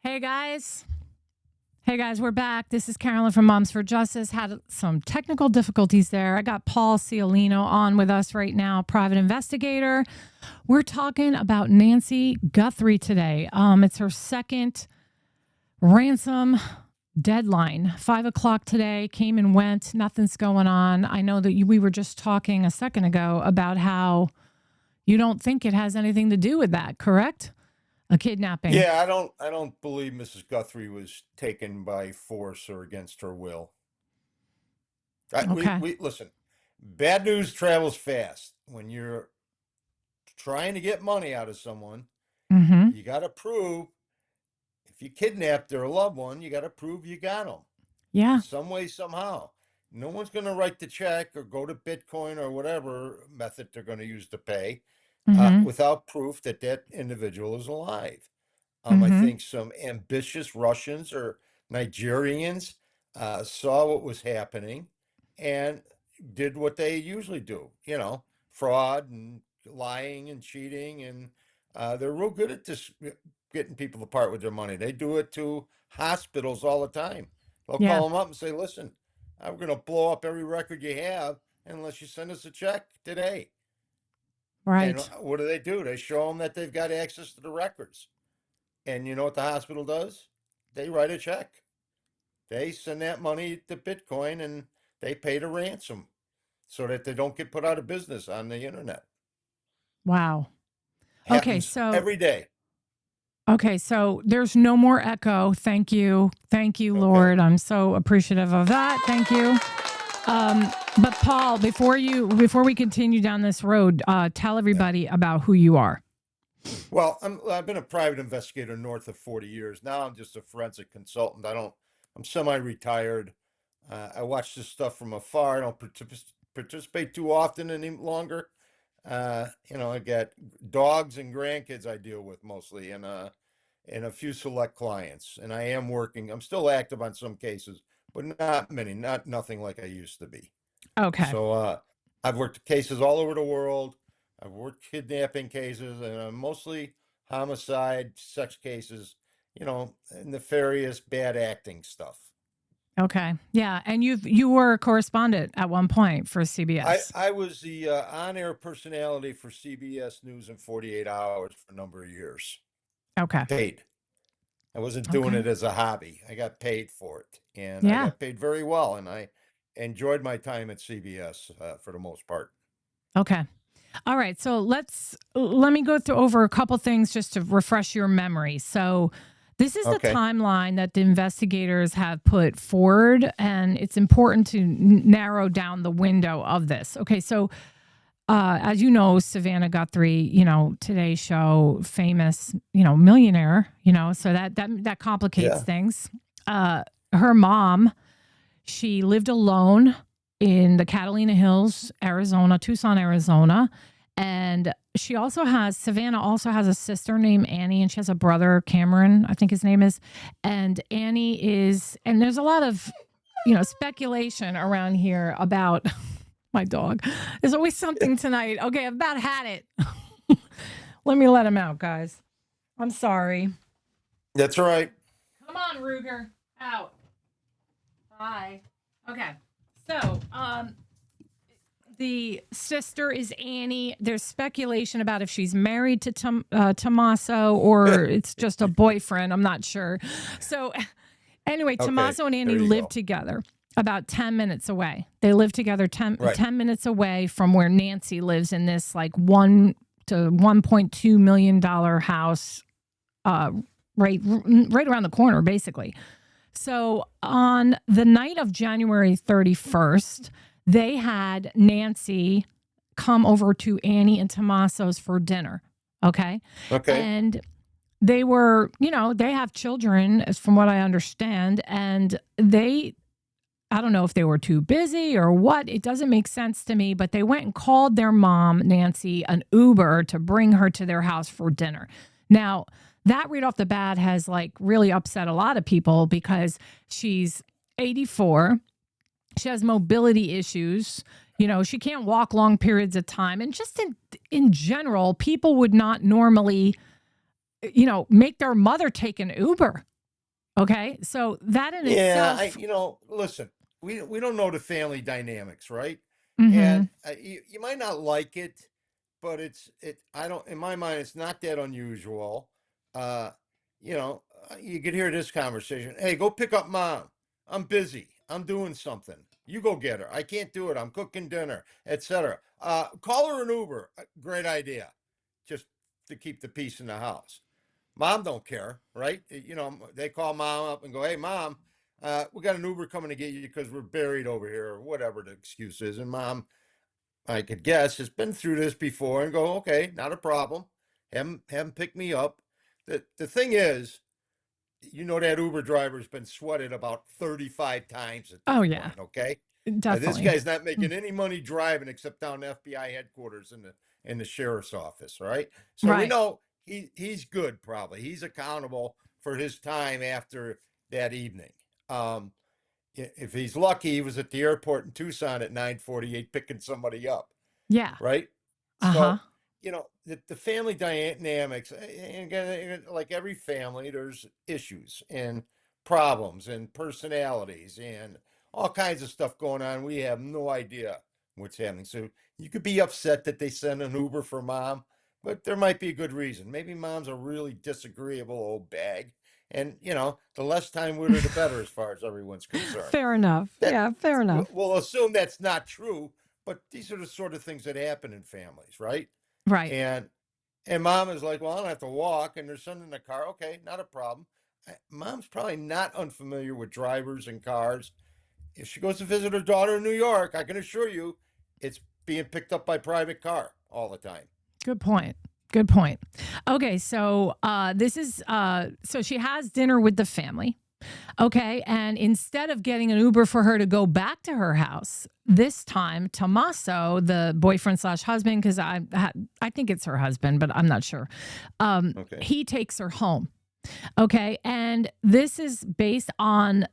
Hey guys. Hey guys, we're back. This is Carolyn from Moms for Justice. Had some technical difficulties there. I got Paul Ciolino on with us right now, private investigator. We're talking about Nancy Guthrie today. It's her second ransom deadline. 5:00 today, came and went. Nothing's going on. I know that we were just talking a second ago about how you don't think it has anything to do with that, correct? A kidnapping. Yeah, I don't believe Mrs. Guthrie was taken by force or against her will. Okay. We listen. Bad news travels fast. When you're trying to get money out of someone, Mm-hmm. you got to prove. If you kidnapped their loved one, you got to prove you got them Yeah. some way, somehow. No one's going to write the check or go to Bitcoin or whatever method they're going to use to pay Mm-hmm. without proof that that individual is alive. I Mm-hmm. think some ambitious Russians or Nigerians saw what was happening and did what they usually do, fraud and lying and cheating. And they're real good at this, getting people to part with their money. They do it to hospitals all the time. They'll Yeah. call them up and say, listen, I'm going to blow up every record you have unless you send us a check today. And Right. what do? They show them that they've got access to the records. And you know what the hospital does? They write a check. They send that money to Bitcoin and they pay the ransom so that they don't get put out of business on the internet. Wow. Happens every day. Okay, so there's no more echo. Thank you. Thank you, Okay. Lord. I'm so appreciative of that. Thank you. But Paul, before we continue down this road, tell everybody about who you are. Well, I've been a private investigator north of 40 years. Now I'm just a forensic consultant. I'm semi-retired. I watch this stuff from afar. I don't participate too often any longer. I got dogs and grandkids I deal with mostly, and a few select clients. And I'm still active on some cases, but not many, nothing like I used to be. Okay. So I've worked cases all over the world. I've worked kidnapping cases and mostly homicide, sex cases, nefarious, bad acting stuff. Okay. Yeah, and you were a correspondent at one point for CBS. I was the on-air personality for CBS News in 48 Hours for a number of years. Okay. Paid. I wasn't doing Okay. it as a hobby. I got paid for it, and I Yeah. got paid very well, and I enjoyed my time at CBS for the most part. Okay. All right. So let me go over a couple things just to refresh your memory. So this is the timeline that the investigators have put forward, and it's important to narrow down the window of this. Okay. So as you know, Savannah Guthrie, Today's Show, famous, millionaire, so that complicates things. Her mom, she lived alone in the Catalina Hills, Arizona, Tucson, Arizona. And Savannah also has a sister named Annie, and she has a brother, Cameron, I think his name is. And and there's a lot of, speculation around here about my dog. There's always something tonight. Okay, I've about had it. Let me let him out, guys. I'm sorry. That's all right. Come on, Ruger. Out. Hi. Okay. So, the sister is Annie. There's speculation about if she's married to Tommaso or it's just a boyfriend. I'm not sure. So, anyway, Tommaso and Annie lived together about 10 minutes away. They live together 10 minutes away from where Nancy lives in this like $1 to $1.2 million house, right around the corner, basically. So on the night of January 31st, they had Nancy come over to Annie and Tommaso's for dinner. Okay. And they were, they have children, as from what I understand, and I don't know if they were too busy or what. It doesn't make sense to me, but they went and called their mom, Nancy, an Uber to bring her to their house for dinner. Now, that right off the bat has like really upset a lot of people because she's 84. She has mobility issues. She can't walk long periods of time. And just in general, people would not normally, make their mother take an Uber. Okay. So that in Yeah, itself. listen, we don't know the family dynamics, right? And Mhm. you might not like it, but I don't, in my mind, it's not that unusual. Uh, you could hear this conversation. Hey, go pick up mom. I'm busy. I'm doing something. You go get her. I can't do it. I'm cooking dinner, etc. Call her an Uber. Great idea. Just to keep the peace in the house. Mom don't care, right? They call mom up and go, "Hey, mom, we got an Uber coming to get you because we're buried over here," or whatever the excuse is. And mom, I could guess, has been through this before and go, "Okay, not a problem. Have him pick me up." The thing is, that Uber driver's been sweated about 35 times at this Oh yeah, point. Okay, this definitely. guy's not making any money driving except down to FBI headquarters in the sheriff's office, right? So we Right. know he's good. Probably he's accountable for his time after that evening. Um, if he's lucky, he was at the airport in Tucson at 9:48 picking somebody up, Yeah. right? Uh-huh. So, the family dynamics, and again, like every family, there's issues and problems and personalities and all kinds of stuff going on. We have no idea what's happening. So you could be upset that they send an Uber for mom, but there might be a good reason. Maybe mom's a really disagreeable old bag. And, the less time with her, the better as far as everyone's concerned. Fair enough. That Yeah, fair enough. we'll assume that's not true, but these are the sort of things that happen in families, right? Right. And mom is like, well, I don't have to walk, and there's son in the car. Okay, not a problem. Mom's probably not unfamiliar with drivers and cars. If she goes to visit her daughter in New York, I can assure you, it's being picked up by private car all the time. Good point. Good point. Okay, so this is so she has dinner with the family. Okay, and instead of getting an Uber for her to go back to her house, this time Tommaso, the boyfriend slash husband, because I think it's her husband, but I'm not sure. Okay. He takes her home. Okay, and this is based on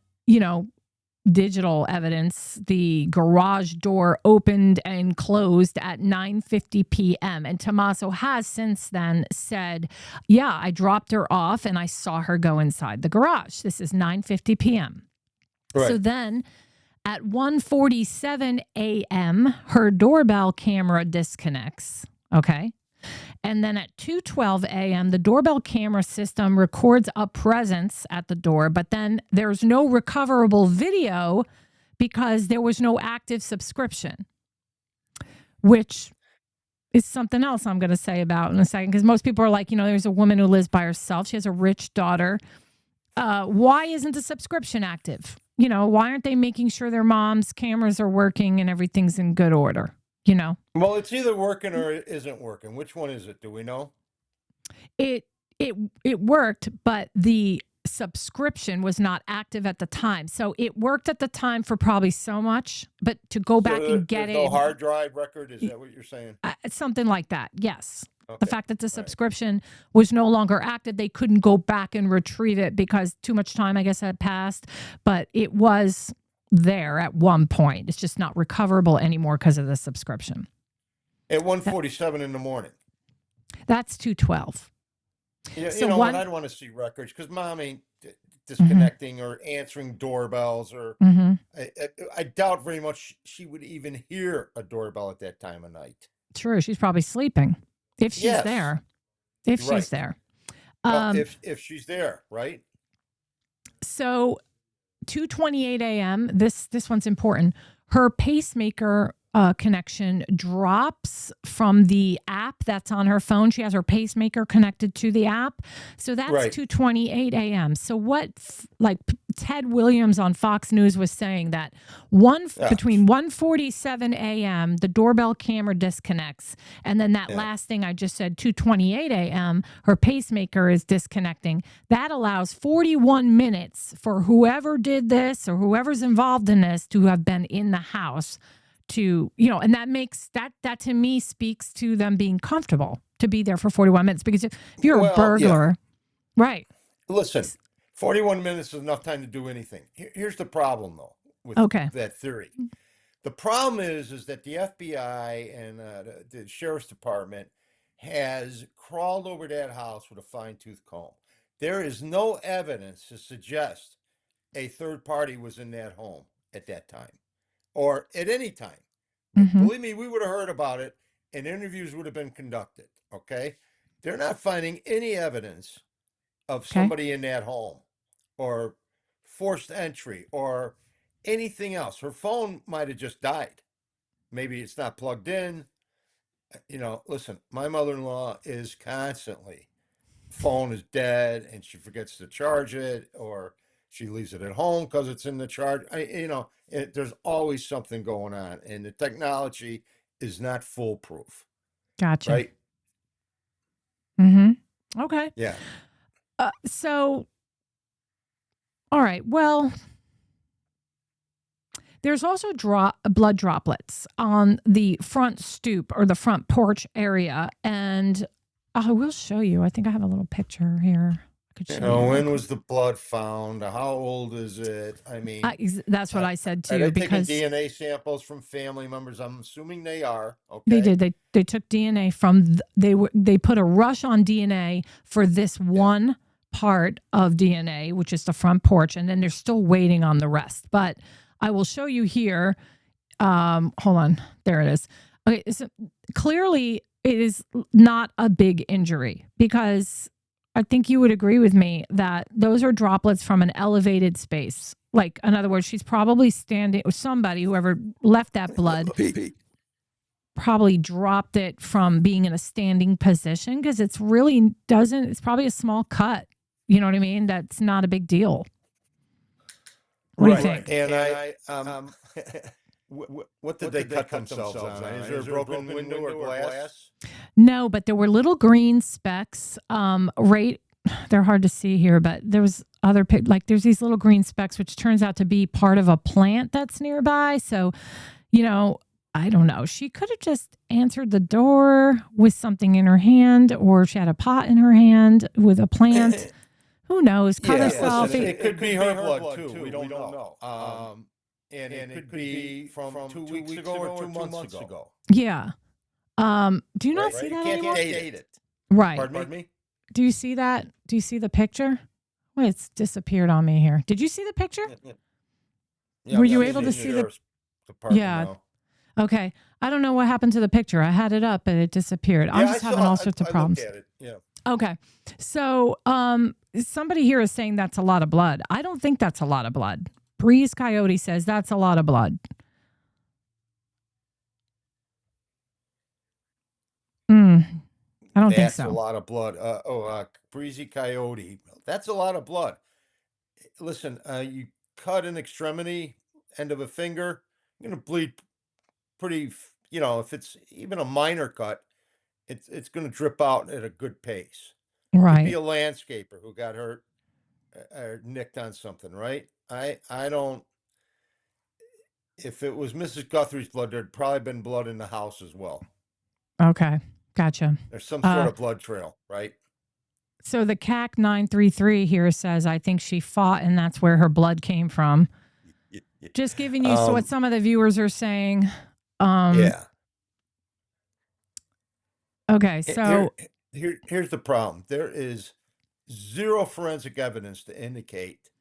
digital evidence. The garage door opened and closed at 9:50 p.m. and Tommaso has since then said, yeah, I dropped her off and I saw her go inside the garage. This is 9:50 p.m. Right. So then at 1:47 a.m., her doorbell camera disconnects. Okay. And then at 2:12 a.m., the doorbell camera system records a presence at the door, but then there's no recoverable video because there was no active subscription, which is something else I'm going to say about in a second, because most people are like, there's a woman who lives by herself. She has a rich daughter. Why isn't the subscription active? Why aren't they making sure their mom's cameras are working and everything's in good order? Well, it's either working or it isn't working. Which one is it? Do we know? It it worked, but the subscription was not active at the time. So it worked at the time for probably so much, but to go back and get There's no it, hard drive record. Is that what you're saying? something like that. Yes. The Okay. fact that the All right. subscription was no longer active, they couldn't go back and retrieve it because too much time, I guess, had passed. But it was there at one point. It's just not recoverable anymore because of the subscription. At 1:47 in the morning. That's 2:12. Yeah, So what I'd want to see records because mom ain't disconnecting or answering doorbells or I doubt very much she would even hear a doorbell at that time of night. True, she's probably sleeping if she's Yes, there. If right. she's there. Well, if she's there, right? So 2:28 a.m. This one's important. Her pacemaker connection drops from the app that's on her phone. She has her pacemaker connected to the app. So that's Right. 2:28 a.m. So what Ted Williams on Fox News was saying that between 1:47 a.m. the doorbell camera disconnects, and then that last thing I just said, 2:28 a.m. her pacemaker is disconnecting. That allows 41 minutes for whoever did this or whoever's involved in this to have been in the house. And that makes that to me speaks to them being comfortable to be there for 41 minutes, because if you're a burglar, right? Listen, 41 minutes is enough time to do anything. Here's the problem though with that theory. The problem is that the FBI and the sheriff's department has crawled over that house with a fine-tooth comb. there is no evidence to suggest a third party was in that home at that time or at any time. Mm-hmm. Believe me, we would have heard about it and interviews would have been conducted. Okay. They're not finding any evidence of Okay. somebody in that home or forced entry or anything else. Her phone might have just died. Maybe it's not plugged in. Listen, my mother-in-law is constantly, phone is dead and she forgets to charge it, or she leaves it at home because it's in the charge. There's always something going on, and the technology is not foolproof. Gotcha. Right? Mm-hmm. Okay. Yeah. So, all right. Well, there's also blood droplets on the front stoop or the front porch area, and I will show you. I think I have a little picture here. I could show you. When was the blood found? How old is it? I mean, that's what I said are too. they Because taking DNA samples from family members? I'm assuming they are. Okay. they did. They took DNA from. They put a rush on DNA for this one part of DNA, which is the front porch, and then they're still waiting on the rest. But I will show you here. Hold on. There it is. Okay. So clearly it is not a big injury, because I think you would agree with me that those are droplets from an elevated space. Like, in other words, she's probably standing, or somebody, whoever left that blood, probably dropped it from being in a standing position, because it's probably a small cut. You know what I mean? That's not a big deal. What do you think? And what did they cut themselves on? Is there a broken window or glass? No, but there were little green specks. They're hard to see here, but there was there's these little green specks, which turns out to be part of a plant that's nearby. So, I don't know. She could have just answered the door with something in her hand, or she had a pot in her hand with a plant. Who knows? Cut herself. Listen, it could be her blood too. We don't know. And it could be from 2 weeks ago or 2 months ago. Yeah. Do you not see that anymore? Can't date it. Right. Pardon me? Do you see that? Do you see the picture? Well, it's disappeared on me here. Did you see the picture? Yeah, were you able to see the? Yeah. Now. Okay. I don't know what happened to the picture. I had it up and it disappeared. I'm just having all sorts of problems. I looked at it. Yeah. Okay. So, somebody here is saying that's a lot of blood. I don't think that's a lot of blood. Breeze Coyote says that's a lot of blood. I don't think so. That's a lot of blood. Breezy Coyote. That's a lot of blood. Listen, you cut an extremity, end of a finger, you're going to bleed pretty, if it's even a minor cut, it's going to drip out at a good pace. Right. Could be a landscaper who got hurt or nicked on something, right? I don't. If it was Mrs. Guthrie's blood, there'd probably been blood in the house as well. Okay. Gotcha. There's some sort of blood trail, right? So the CAC 933 here says, I think she fought and that's where her blood came from. Just giving you what some of the viewers are saying. Yeah. Okay, so here's the problem. There is zero forensic evidence to indicate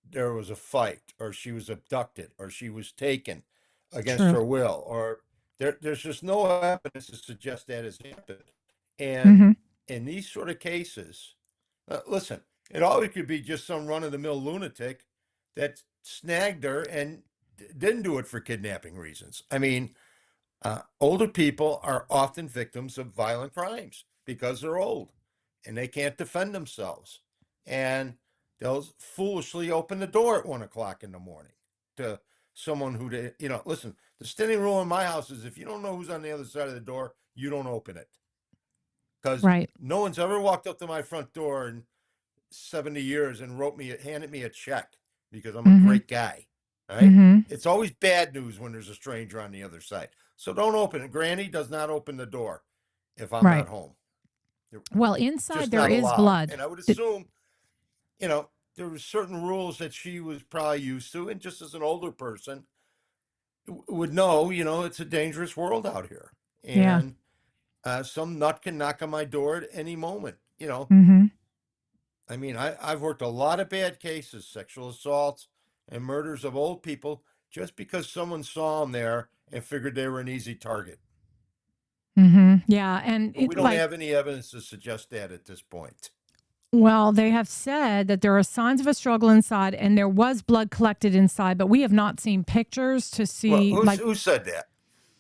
there was a fight, or she was abducted, or she was taken against her will, or there's just no evidence to suggest that has happened. And in these sort of cases, listen, it always could be just some run-of-the-mill lunatic that snagged her and didn't do it for kidnapping reasons. I mean, older people are often victims of violent crimes because they're old and they can't defend themselves. And they'll foolishly open the door at 1 o'clock in the morning to someone who, listen, the standing rule in my house is if you don't know who's on the other side of the door, you don't open it. Because no one's ever walked up to my front door in 70 years and handed me a check because I'm a great guy. Right? It's always bad news when there's a stranger on the other side. So don't open it. Granny does not open the door if I'm not home. Well, inside there is blood. And I would assume, there were certain rules that she was probably used to. And just as an older person would know, it's a dangerous world out here. And some nut can knock on my door at any moment, I mean, I've worked a lot of bad cases, sexual assaults and murders of old people, just because someone saw them there and figured they were an easy target. Yeah, and But we it don't like have any evidence to suggest that at this point. well, they have said that there are signs of a struggle inside, and there was blood collected inside, but we have not seen pictures to Well, see like who said that?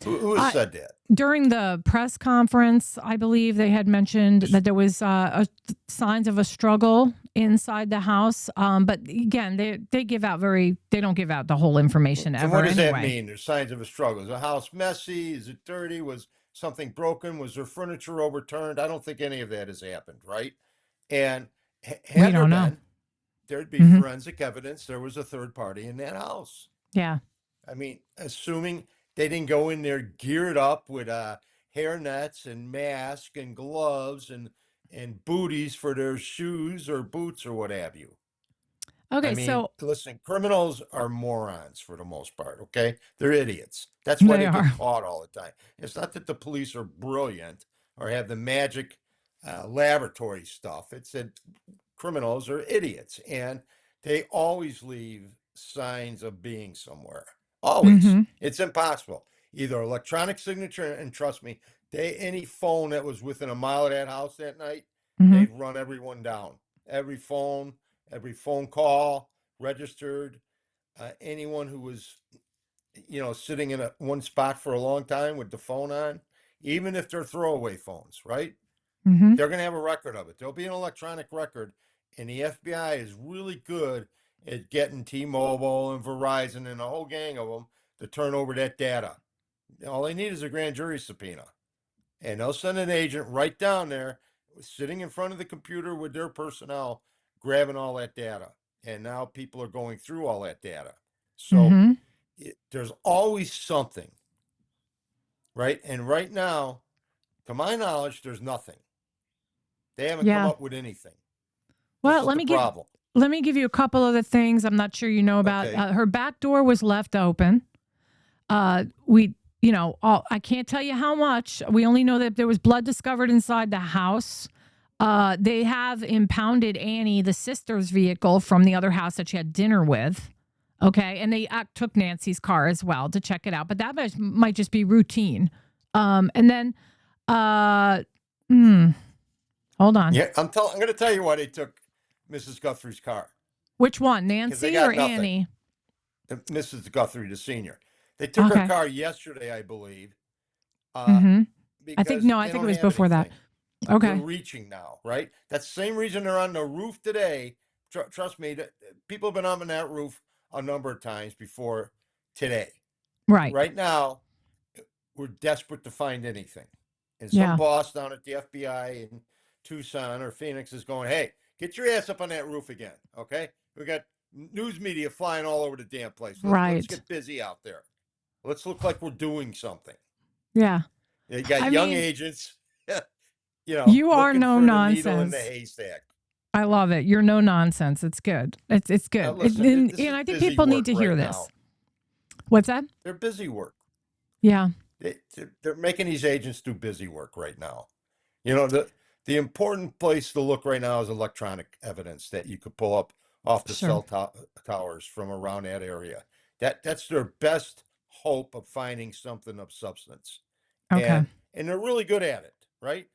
Who has I said that? during the press conference, I believe they had mentioned that there was signs of a struggle inside the house. But again, they give out they don't give out the whole information And ever what does that anyway. mean? There's signs of a struggle. Is the house messy? Is it dirty? Was something broken? Was there furniture overturned? I don't think any of that has happened, right? And We had there don't know. been, there'd be Hmm. forensic evidence there was a third party in that house. Yeah. I mean, assuming they didn't go in there geared up with hair nets and mask and gloves and booties for their shoes or boots or what have you. I Okay. mean, So listen, criminals are morons for the most part, okay? They're idiots. That's why they they get are. caught all the time. It's not that the police are brilliant or have the magic laboratory stuff. It's that criminals are idiots and they always leave signs of being somewhere. Always. Hmm. It's impossible. Either electronic signature, and trust me, any phone that was within a mile of that house that night, Hmm. they'd run everyone down. Every phone, every phone call registered. Anyone who was, sitting in one spot for a long time with the phone on, even if they're throwaway phones, right? Hmm. They're going to have a record of it. There'll be an electronic record, and the FBI is really good at getting T-Mobile and Verizon and a whole gang of them to turn over that data. All they need is a grand jury subpoena, and they'll send an agent right down there, sitting in front of the computer with their personnel, grabbing all that data. And now people are going through all that data. So Hmm. there's always something, right? And right now, to my knowledge, there's nothing. They haven't come Yeah. up with anything. This Well, is the problem. let me give you a couple of the things I'm not sure you know about. Okay. Her back door was left open. We, I can't tell you how much. We only know that there was blood discovered inside the house. They have impounded Annie, the sister's vehicle, from the other house that she had dinner with. Okay, and they took Nancy's car as well to check it out, but that might just be routine. And then, uh, hold on. Yeah, I'm going to tell you why they took Mrs. Guthrie's car, Which one, because they Nancy or got nothing. Annie? Mrs. Guthrie, the senior. They took her Okay. car yesterday, I believe, I think because I they think it don't was have before that. anything. They're Okay. reaching now, right? That's the same reason they're on the roof today. Trust me, people have been up on that roof a number of times before today. Right. Right now, we're desperate to find anything. And some Yeah. boss down at the FBI in Tucson or Phoenix is going, hey, get your ass up on that roof again, okay? We got news media flying all over the damn place. Let's Right. get busy out there. Let's look like we're doing something. Yeah. You got I young mean, agents, you are looking no for the needle in the nonsense. haystack. I love it. You're no nonsense. It's good. It's good. Listen, this is And I think busy people need work to hear right this. now. What's that? They're busy work. Yeah. They're making these agents do busy work right now. The important place to look right now is electronic evidence that you could pull up off the Sure. cell towers from around that area. That's their best hope of finding something of substance. Okay. And they're really good at it, right?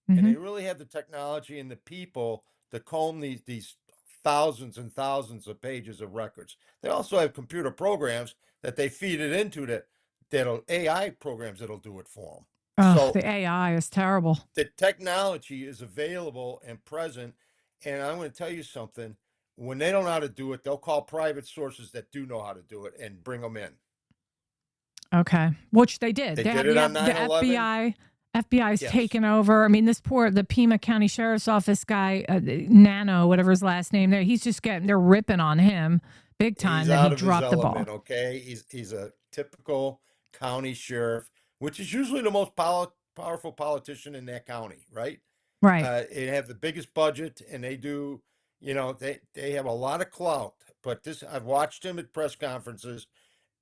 And Mm-hmm. they really have the technology and the people to comb these thousands and thousands of pages of records. They also have computer programs that they feed it into that'll AI programs that'll do it for them. Oh, So the AI is terrible. the technology is available and present. And I'm going to tell you something. When they don't know how to do it, they'll call private sources that do know how to do it and bring them in. Okay. Which they did. They They did have it on the 9/11. FBI's Yes. taken over. I mean, the Pima County Sheriff's Office guy, Nano, whatever his last name there, they're ripping on him big time He's that out he of his dropped the ball. element, okay? He's a typical county sheriff, which is usually the most powerful politician in that county, right? Right. They have the biggest budget, and they do, they have a lot of clout. But I've watched him at press conferences.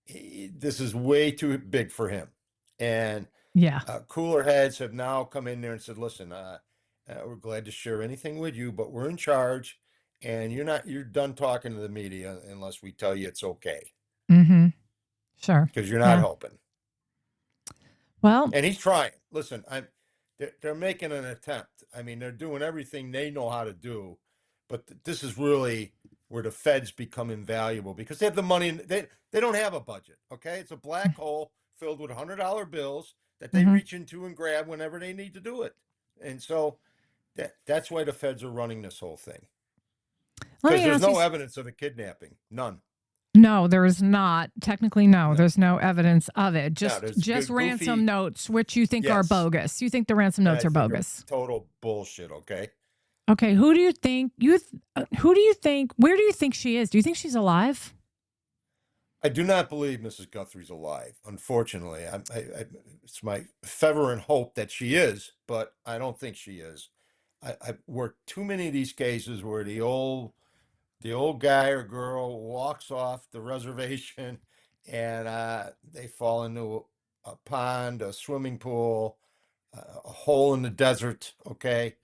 This is way too big for him, and Yeah. cooler heads have now come in there and said, "Listen, we're glad to share anything with you, but we're in charge. and you're done talking to the media unless we tell you it's okay, Mm-hmm. Sure. because you're not Yeah. helping. Well, And he's trying. Listen, they're making an attempt. I mean, they're doing everything they know how to do, but this is really where the feds become invaluable because they have the money. They don't have a budget. Okay, it's a black hole filled with $100 bills that they mhm. reach into and grab whenever they need to do it. And so that's why the feds are running this whole thing, Let because me there's ask you. no evidence of a kidnapping. None. No, there is not. Technically, no, No. there's no evidence of it. No, Just there's just ransom goofy. notes, which you think are Yes, bogus. You think the ransom and notes I are think are bogus. total bullshit. Okay. Okay, who do you think who do you think where do you think she is? Do you think she's alive? I do not believe Mrs. Guthrie's alive. Unfortunately, it's my fervent hope that she is, but I don't think she is. I've worked too many of these cases where the old guy or girl walks off the reservation, and they fall into a pond, a swimming pool, a hole in the desert. Okay,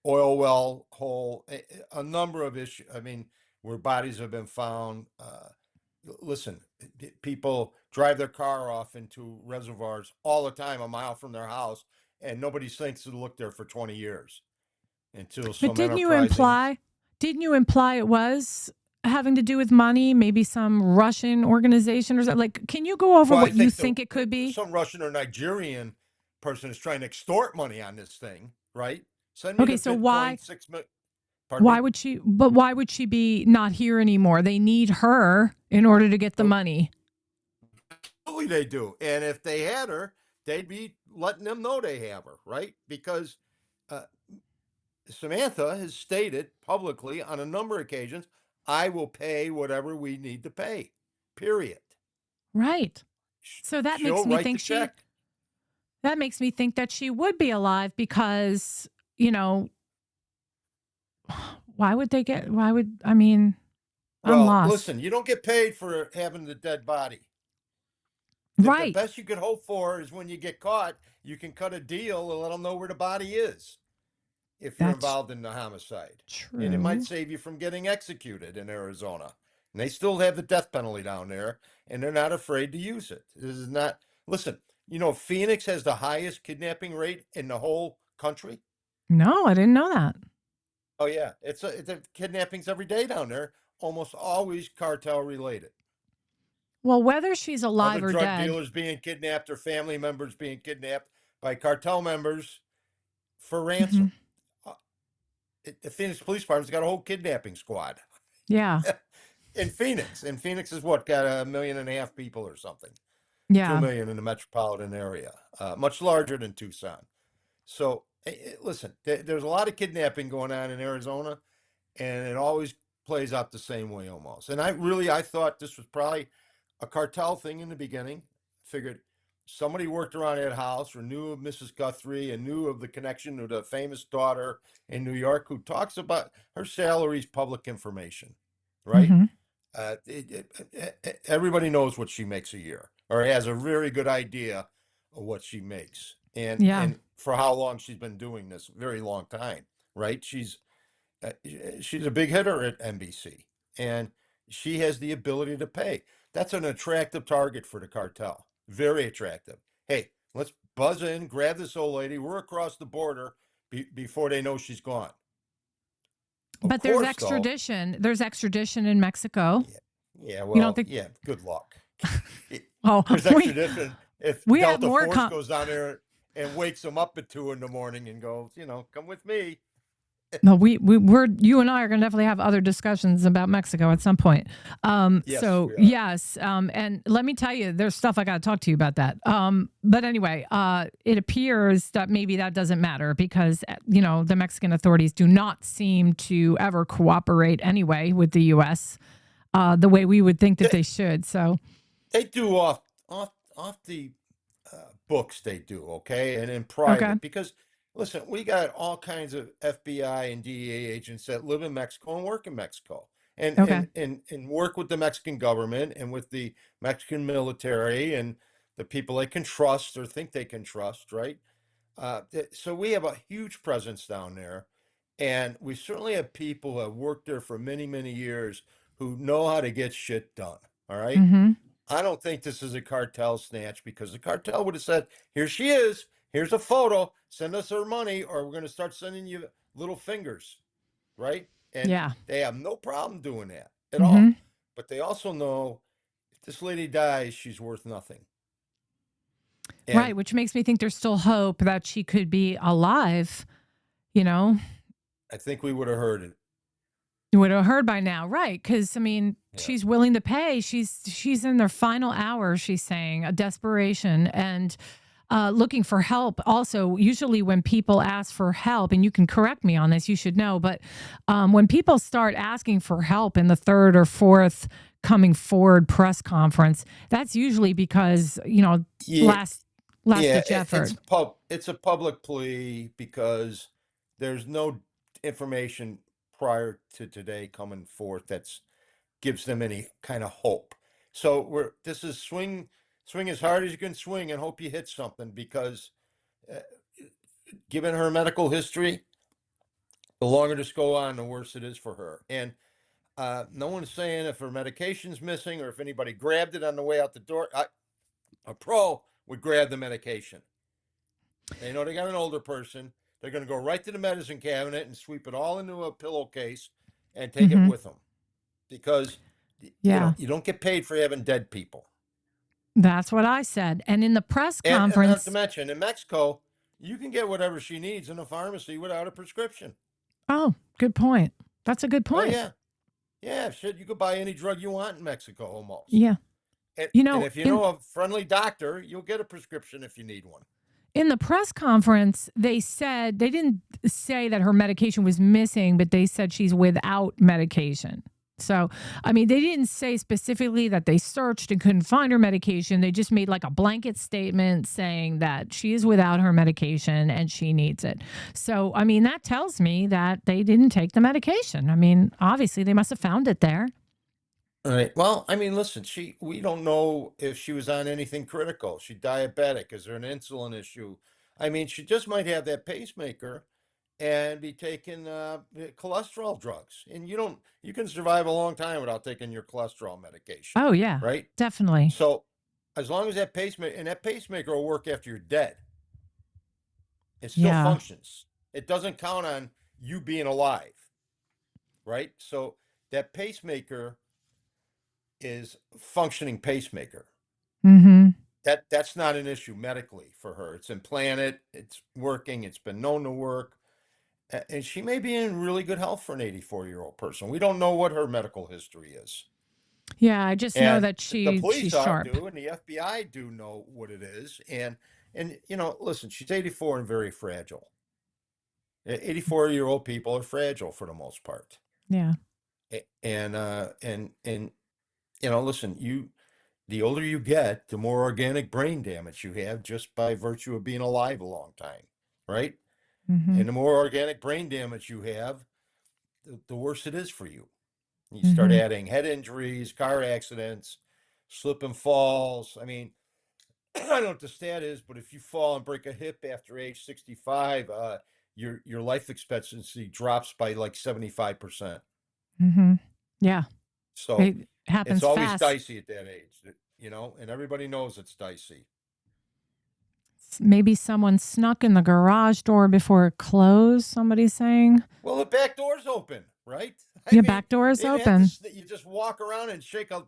oil well hole, a number of issues. I mean, where bodies have been found. Listen, people drive their car off into reservoirs all the time, a mile from their house, and nobody thinks to look there for 20 years until But some enterprising. didn't you imply it was having to do with money, maybe some Russian organization or something? Like, can you go over Well, I what you think the think it could be? some Russian or Nigerian person is trying to extort money on this thing, right? Send me Okay, the so Bitcoin 6 million. Pardon me. why would she be not here anymore? They need her in order to get the Oh, money. absolutely, they do. And if they had her, they'd be letting them know they have her, right? Because uh, Samantha has stated publicly on a number of occasions, I will pay whatever we need to pay, period. Right. So She'll write the check. that makes me think that she would be alive because, you know, I mean, I'm Well, lost. listen, you don't get paid for having the dead body. The Right. best you could hope for is when you get caught, you can cut a deal and let them know where the body is if you're That's involved in the homicide. And it might true. save you from getting executed in Arizona. And they still have the death penalty down there, and they're not afraid to use it. This is not, listen, Phoenix has the highest kidnapping rate in the whole country. No, I didn't know that. Oh, yeah. It's kidnappings every day down there, almost always cartel related. Well, whether she's Other alive or drug dead. dealers being kidnapped or family members being kidnapped by cartel members for ransom. Mhm. Uh, the Phoenix Police Department's got a whole kidnapping squad Yeah. in Phoenix. And Phoenix is what, got 1.5 million people or something, 2 Yeah. million in the metropolitan area, much larger than Tucson. So, listen, there's a lot of kidnapping going on in Arizona, and it always plays out the same way almost. And I thought this was probably a cartel thing in the beginning. Figured somebody worked around that house or knew of Mrs. Guthrie and knew of the connection to the famous daughter in New York who talks about her salary's public information, right? Hmm. Everybody knows what she makes a year or has a very good idea of what she makes. And Yeah. and for how long she's been doing this, very long time, right? Uh, she's a big hitter at NBC, and she has the ability to pay. That's an attractive target for the cartel. Very attractive. Hey, let's buzz in, grab this old lady. We're across the border before they know she's gone. Of But there's course, though. extradition. There's extradition in Mexico. Yeah, yeah. You don't Well, think? yeah. Good luck. Oh, There's extradition if we have Delta more. Force goes down there and wakes them up at 2 in the morning and goes, come with me. No, we're you and I are going to definitely have other discussions about Mexico at some point. Yes, So we are. yes, and let me tell you, there's stuff I got to talk to you about that. But anyway, it appears that maybe that doesn't matter because the Mexican authorities do not seem to ever cooperate anyway with the U.S. The way we would think that They, they should. So they do off the books. They do, okay, and in okay, private, because listen, we got all kinds of FBI and DEA agents that live in Mexico and work in Mexico, and okay, and and work with the Mexican government and with the Mexican military and the people they can trust or think they can trust, right? So we have a huge presence down there, And we certainly have people who have worked there for many, many years who know how to get shit done. All right. Mm-hmm. I don't think this is a cartel snatch, because the cartel would have said, here she is. Here's a photo. Send us her money, or we're going to start sending you little fingers. Right. And Yeah. they have no problem doing that at Mm-hmm. all. But they also know if this lady dies, she's worth nothing. Right. And Which makes me think there's still hope that she could be alive. You know, I think we would have heard it. you would have heard by now. Right. Because, I mean, Yeah. she's willing to pay. She's in their final hours, she's saying, a desperation. And looking for help. Also, usually when people ask for help, and you can correct me on this, you should know, but when people start asking for help in the third or fourth coming forward press conference, that's usually because, Yeah. last ditch effort. It's a public plea because there's no information prior to today coming forth that's gives them any kind of hope. So this is swing as hard as you can swing and hope you hit something, because uh, given her medical history, the longer this go on, the worse it is for her. And no one's saying if her medication's missing or if anybody grabbed it on the way out the door. A pro would grab the medication. They know they got an older person. They're going to go right to the medicine cabinet and sweep it all into a pillowcase and take it with them, because you don't get paid for having dead people. That's what I said. And in the press conference, and not to mention, in Mexico, you can get whatever she needs in a pharmacy without a prescription. Oh, good point. That's a good point. Oh, yeah, shit. You could buy any drug you want in Mexico almost. Yeah. And, and if you know a friendly doctor, you'll get a prescription if you need one. In the press conference, they didn't say that her medication was missing, but they said she's without medication. So, I mean, they didn't say specifically that they searched and couldn't find her medication. They just made like a blanket statement saying that she is without her medication and she needs it. So, I mean, that tells me that they didn't take the medication. I mean, obviously, they must have found it there. All right. Well, I mean, listen, we don't know if she was on anything critical. She diabetic? Is there an insulin issue? I mean, she just might have that pacemaker and be taking cholesterol drugs. And you can survive a long time without taking your cholesterol medication. Oh, yeah. Right? Definitely. So as long as that pacemaker will work after you're dead, it still functions. It doesn't count on you being alive. Right? So that pacemaker is functioning pacemaker. Mm-hmm. That's not an issue medically for her. It's implanted, it's working, it's been known to work. And she may be in really good health for an 84-year-old person. We don't know what her medical history is. Yeah, I just know that the police she's sharp. do, and the FBI do know what it is. And listen, she's 84 and very fragile. 84-year-old people are fragile for the most part. Yeah. And listen, the older you get, the more organic brain damage you have just by virtue of being alive a long time, right? Mm-hmm. And the more organic brain damage you have, the worse it is for you. You start adding head injuries, car accidents, slip and falls. I mean, I don't know what the stat is, but if you fall and break a hip after age 65, your life expectancy drops by like 75%. Mm-hmm. Yeah. So it happens it's always fast. dicey at that age, and everybody knows it's dicey. Maybe someone snuck in the garage door before it closed, somebody's saying. Well, the back door's open, right? Back door is open. You just walk around and shake a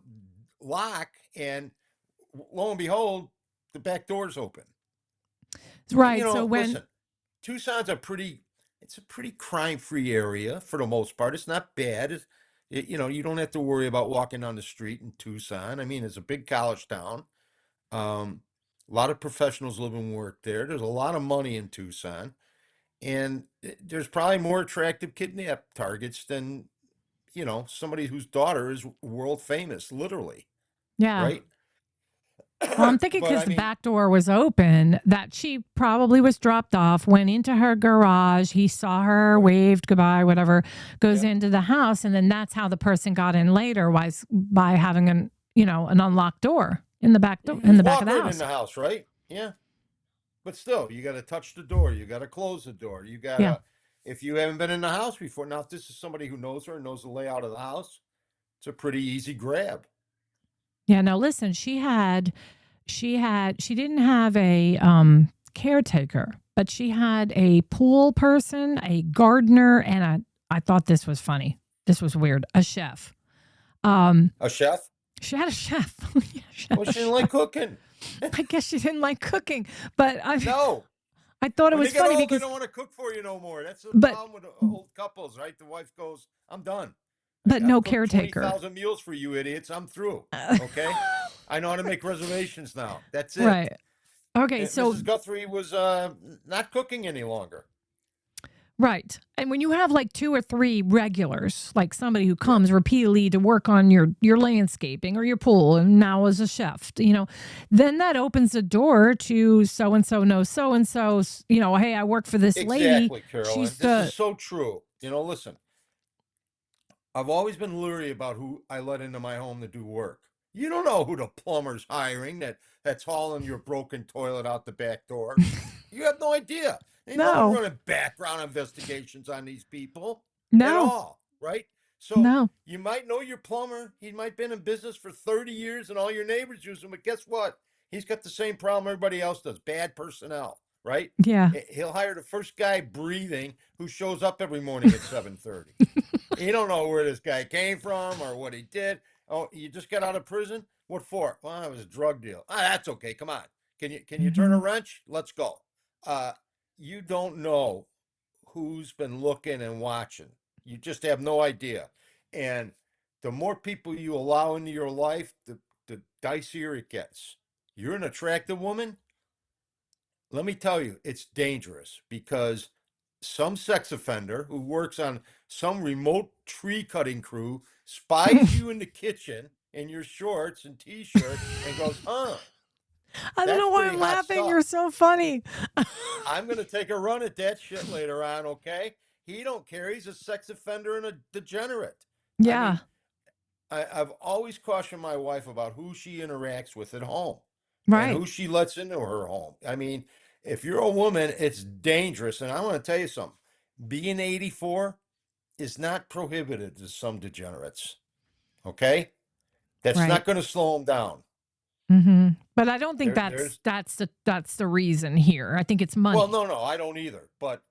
lock, and lo and behold, the back door's open. Right. So listen, Tucson's a pretty crime-free area for the most part. It's not bad. You don't have to worry about walking down the street in Tucson. I mean, it's a big college town. A lot of professionals live and work there. There's a lot of money in Tucson, and there's probably more attractive kidnap targets than, somebody whose daughter is world famous, literally. Yeah. Right. Well, I'm thinking because the back door was open, that she probably was dropped off, went into her garage. He saw her, waved goodbye, whatever, goes into the house. And then that's how the person got in later, was by having an unlocked door in the back door, in the back of the house. In the house, right? Yeah. But still, you got to touch the door. You got to close the door. You got to, if you haven't been in the house before, now if this is somebody who knows her and knows the layout of the house, it's a pretty easy grab. Yeah, now listen, she didn't have a caretaker, but she had a pool person, a gardener, and I thought this was funny. This was weird. A chef. A chef? She had a chef. Yeah, she didn't like cooking. I guess she didn't like cooking, but No. I thought it When was they get funny old, because they don't want to cook for you no more. That's the but problem with old couples, right? The wife goes, "I'm done. but I've no cooked caretaker. 20,000 meals for you idiots. I'm through." Okay, I know how to make reservations now. That's it. Right. Okay, And so Mrs. Guthrie was not cooking any longer. right. And when you have like 2 or 3 regulars, like somebody who comes repeatedly to work on your landscaping or your pool and now as a chef, then that opens the door to so and so knows so and so, hey, I work for this lady. Exactly, Carolyn. This is so true. Listen, I've always been leery about who I let into my home to do work. You don't know who the plumber's hiring that's hauling your broken toilet out the back door. You have no idea. Ain't no one running background investigations on these people at all, right? So you might know your plumber. He might have been in business for 30 years and all your neighbors use him, but guess what? He's got the same problem everybody else does, bad personnel, right? Yeah. He'll hire the first guy breathing who shows up every morning at 7:30. You don't know where this guy came from or what he did. Oh, you just got out of prison? What for? Well, it was a drug deal. That's okay. Come on. Can you turn a wrench? Let's go. You don't know who's been looking and watching. You just have no idea. And the more people you allow into your life, the dicier it gets. You're an attractive woman. Let me tell you, it's dangerous because some sex offender who works on some remote tree cutting crew spies you in the kitchen in your shorts and t-shirt and goes, I don't know why I'm laughing. Stuff. You're so funny. I'm going to take a run at that shit later on, okay? He don't care. He's a sex offender and a degenerate. Yeah. I've always cautioned my wife about who she interacts with at home. Right. And who she lets into her home. If you're a woman, it's dangerous. And I want to tell you something. Being 84 is not prohibited to some degenerates. Okay? That's not going to slow them down. Mm-hmm. But I don't think that's the reason here. I think it's money. Well, no, I don't either. But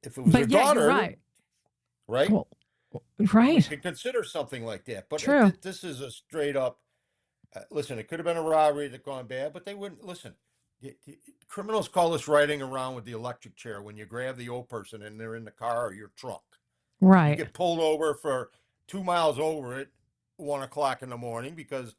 if it was her daughter, right? Well, right. We could consider something like that. But true. This is a straight up. Listen, it could have been a robbery that gone bad, but they wouldn't listen. Criminals call this riding around with the electric chair when you grab the old person and they're in the car or your trunk. Right. You get pulled over for 2 miles over at 1 o'clock in the morning because,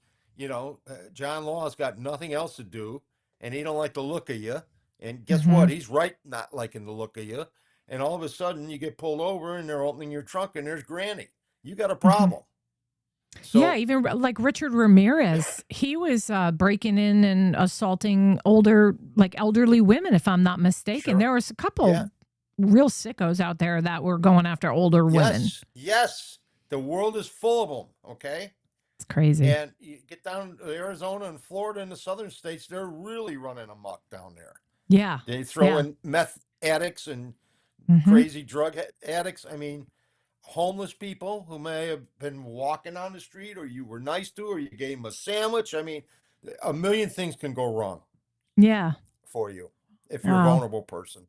John Law's got nothing else to do and he don't like the look of you. And guess what? He's right not liking the look of you. And all of a sudden you get pulled over and they're opening your trunk and there's Granny. You got a problem. So, yeah, even like Richard Ramirez, he was breaking in and assaulting elderly women, if I'm not mistaken. Sure. There was a couple real sickos out there that were going after older women. Yes. The world is full of them, okay? It's crazy. And you get down to Arizona and Florida and the southern states, they're really running amok down there. Yeah. They throw in meth addicts and crazy drug addicts. Homeless people who may have been walking on the street or you were nice to or you gave them a sandwich. A million things can go wrong. Yeah. For you if you're a vulnerable person.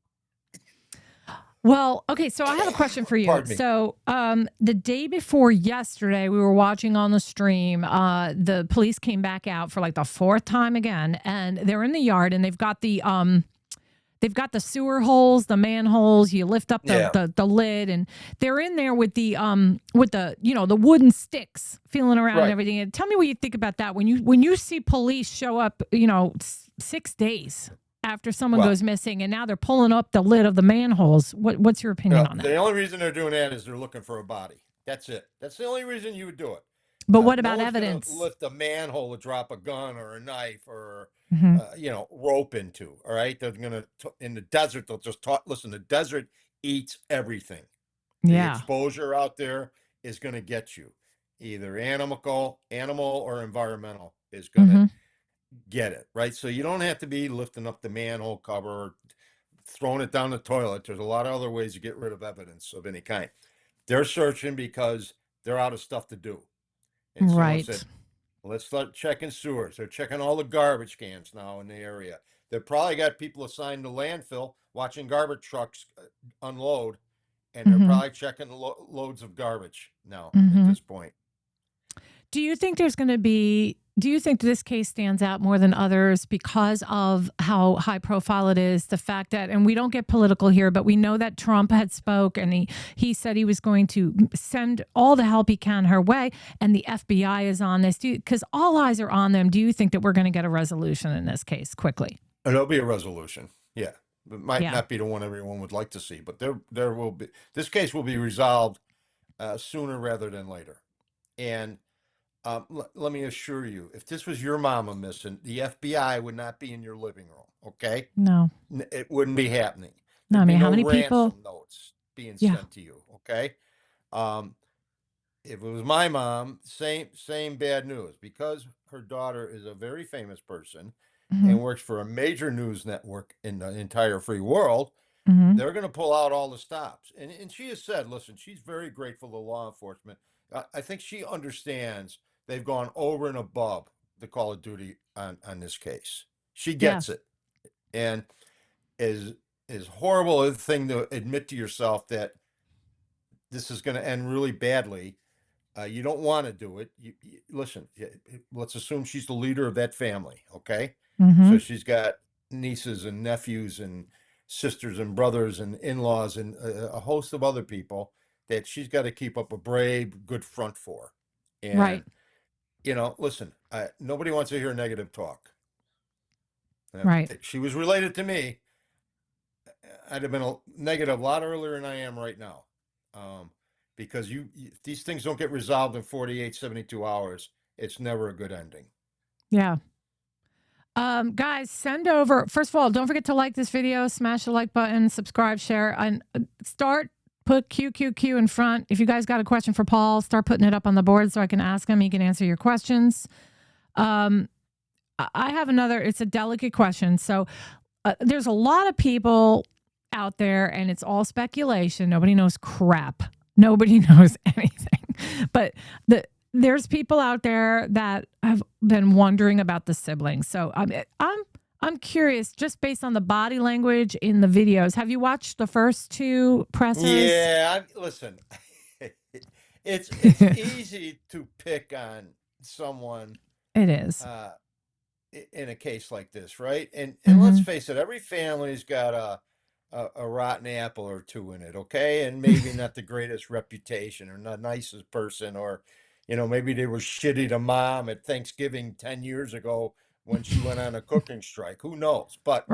Well, okay, so I have a question for you. Pardon me. So the day before yesterday, we were watching on the stream, the police came back out for like the 4th time again, and they're in the yard and they've got the sewer holes, the manholes. You lift up the lid, and they're in there with the the wooden sticks, feeling around and everything. And tell me what you think about that when you see police show up, 6 days after someone goes missing, and now they're pulling up the lid of the manholes. What's your opinion on that? The only reason they're doing that is they're looking for a body. That's it. That's the only reason you would do it. But what about evidence? Lift a manhole to drop a gun or a knife or rope into. All right, they're gonna in the desert. They'll just talk. Listen, the desert eats everything. The exposure out there is gonna get you. Either animal or environmental is gonna get it right. So you don't have to be lifting up the manhole cover, throwing it down the toilet. There's a lot of other ways to get rid of evidence of any kind. They're searching because they're out of stuff to do. And someone Right. said, let's start checking sewers. They're checking all the garbage cans now in the area. They've probably got people assigned to landfill watching garbage trucks unload, and they're probably checking loads of garbage now at this point. Do you think do you think this case stands out more than others because of how high profile it is? The fact that, and we don't get political here, but we know that Trump had spoke and he said he was going to send all the help he can her way, and the FBI is on this. Because all eyes are on them. Do you think that we're going to get a resolution in this case quickly? There'll be a resolution. Yeah. It might not be the one everyone would like to see, but there will be. This case will be resolved sooner rather than later. And let me assure you, if this was your mama missing, the FBI would not be in your living room. Okay? No, it wouldn't be happening. no. I mean, how many ransom people? notes being sent to you? Okay. If it was my mom, same bad news, because her daughter is a very famous person and works for a major news network in the entire free world. They're going to pull out all the stops. And she has said, listen, she's very grateful to law enforcement. I think she understands they've gone over and above the call of duty on this case. She gets it. And is horrible a thing to admit to yourself that this is going to end really badly. You don't want to do it. Listen, let's assume she's the leader of that family. Okay. So she's got nieces and nephews and sisters and brothers and in-laws and a host of other people that she's got to keep up a brave, good front for. And, listen, nobody wants to hear negative talk. If she was related to me, I'd have been a negative a lot earlier than I am right now. Because these things don't get resolved in 48, 72 hours. It's never a good ending. Yeah. Guys, send over. First of all, don't forget to like this video, smash the like button, subscribe, share, and put QQQ in front. If you guys got a question for Paul, start putting it up on the board so I can ask him. He can answer your questions. I have another, it's a delicate question. So there's a lot of people out there and it's all speculation. Nobody knows crap. Nobody knows anything. But there's people out there that have been wondering about the siblings. So I'm curious, just based on the body language in the videos. Have you watched the first two pressers? Yeah, listen. It's easy to pick on someone. It is. In a case like this, right? And let's face it, every family's got a rotten apple or two in it, okay? And maybe not the greatest reputation or not nicest person, or maybe they were shitty to mom at Thanksgiving 10 years ago when she went on a cooking strike. Who knows? But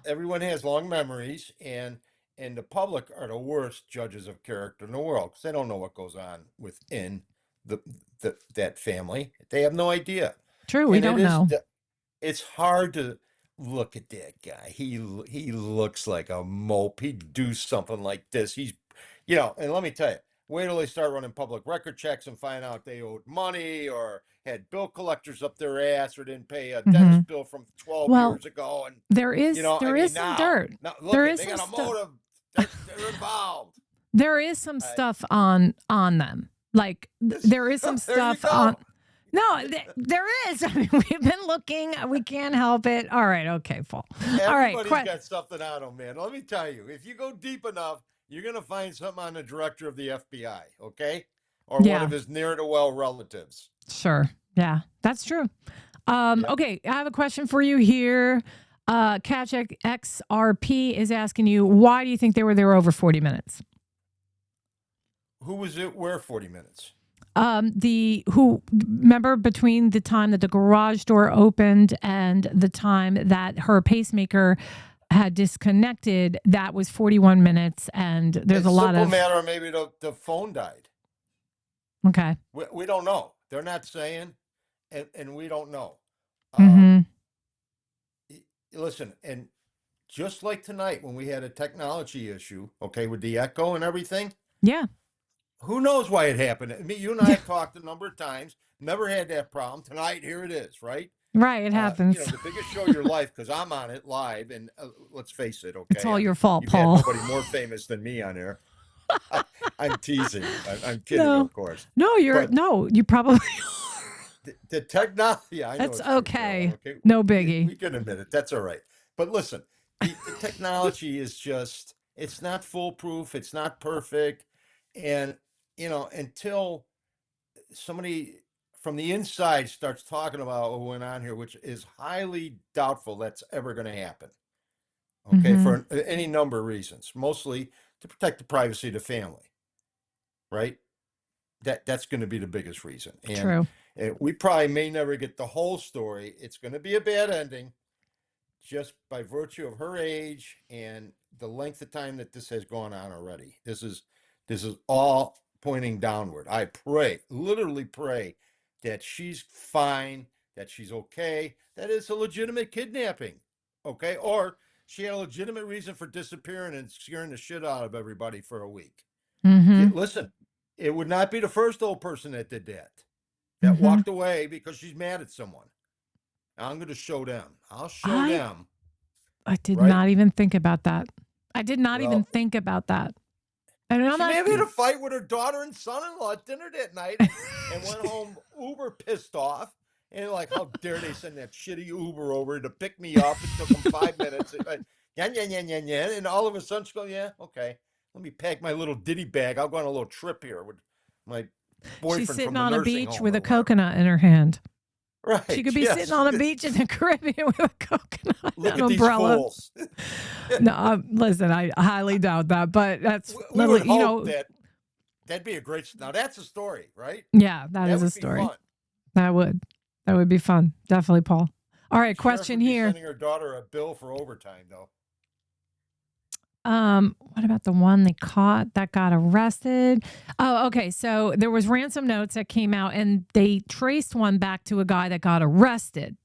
everyone has long memories, and the public are the worst judges of character in the world because they don't know what goes on within that family. They have no idea. True, we don't know. It's hard to look at that guy. He looks like a mope. He'd do something like this. He's, and let me tell you, wait till they start running public record checks and find out they owed money or had bill collectors up their ass or didn't pay a dentist bill from 12 years ago. And there is some dirt. There is some motive. They're involved. There is some stuff on them. Like there is some stuff on. No, there is. I mean, we've been looking. We can't help it. All right. Okay, Paul. All right. Everybody's got something on them, man. Let me tell you, if you go deep enough, you're going to find something on the director of the FBI, okay? Or one of his near-to-well relatives. Sure. Yeah, that's true. Okay, I have a question for you here. Catch XRP is asking you, why do you think they were there over 40 minutes? Who was it? Where 40 minutes? Remember between the time that the garage door opened and the time that her pacemaker had disconnected, that was 41 minutes. And there's a lot of matter. Maybe the phone died. Okay. We don't know. They're not saying, and we don't know. Listen, and just like tonight when we had a technology issue, okay, with the echo and everything. Yeah. Who knows why it happened? I mean, you and I have talked a number of times, never had that problem. Tonight, here it is, right? Right. It happens. The biggest show of your life, because I'm on it live, and let's face it, okay, It's all your fault, you've had Paul. nobody more famous than me on air. I'm teasing. I'm kidding, No. of course. No, you probably The technology, I know That's it's true, okay. Carolyn, okay? No biggie. We can admit it. That's all right. But listen, the technology is just, it's not foolproof. It's not perfect. And, until somebody from the inside starts talking about what went on here, which is highly doubtful that's ever going to happen. Okay. For any number of reasons, mostly to protect the privacy of the family, right? That's going to be the biggest reason. And True. we probably may never get the whole story. It's going to be a bad ending just by virtue of her age and the length of time that this has gone on already. This is all pointing downward. I pray, literally pray, that she's fine, that she's okay, that it's a legitimate kidnapping, okay? Or she had a legitimate reason for disappearing and scaring the shit out of everybody for a week. Listen, it would not be the first old person that did that walked away because she's mad at someone. I'm going to show them. I'll show them. I did not even think about that. I did not even Well, think about that. she may have had a fight with her daughter and son-in-law at dinner that night and went home uber pissed off. And like, how dare they send that shitty Uber over to pick me up? It took them 5 minutes. And all of a sudden, she goes, yeah, okay. Let me pack my little ditty bag. I'll go on a little trip here with my boyfriend. She's sitting from the on a nursing beach home with or a whatever. coconut in her hand. Right. She could be sitting on a beach in the Caribbean with a coconut Look and at umbrella. these fools. No, listen, I highly doubt that, but that's We would hope that'd be a great. Now that's a story, right? Yeah, that is a story. Fun. That would be fun. Definitely, Paul. All right, question here. Sending her daughter a bill for overtime, though. What about the one they caught that got arrested? Oh, okay. So there was ransom notes that came out and they traced one back to a guy that got arrested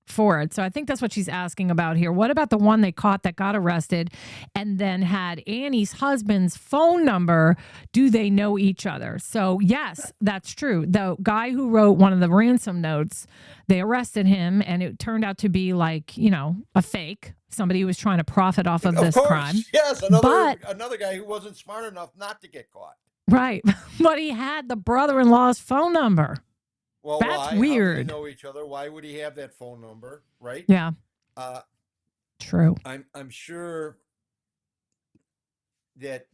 for it. So I think that's what she's asking about here. What about the one they caught that got arrested and then had Annie's husband's phone number? Do they know each other? So yes, that's true. The guy who wrote one of the ransom notes, they arrested him and it turned out to be like, a fake. Somebody who was trying to profit off of this crime. Yes, another guy who wasn't smart enough not to get caught. Right. But he had the brother-in-law's phone number. Well, that's why? weird. How do they know each other? Why would he have that phone number? Right? Yeah. True. I'm sure that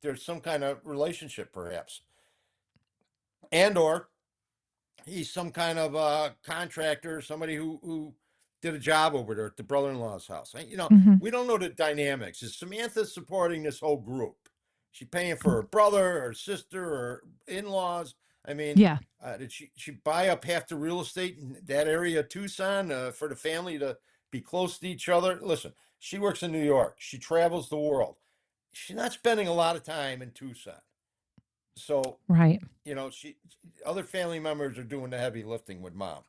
there's some kind of relationship, perhaps, and or he's some kind of contractor, somebody who did a job over there at the brother-in-law's house. We don't know the dynamics. Is Samantha supporting this whole group? She paying for her brother, her sister, her in-laws? I mean, yeah. Did she buy up half the real estate in that area of Tucson for the family to be close to each other? Listen, she works in New York. She travels the world. She's not spending a lot of time in Tucson. So, right. Other family members are doing the heavy lifting with mom.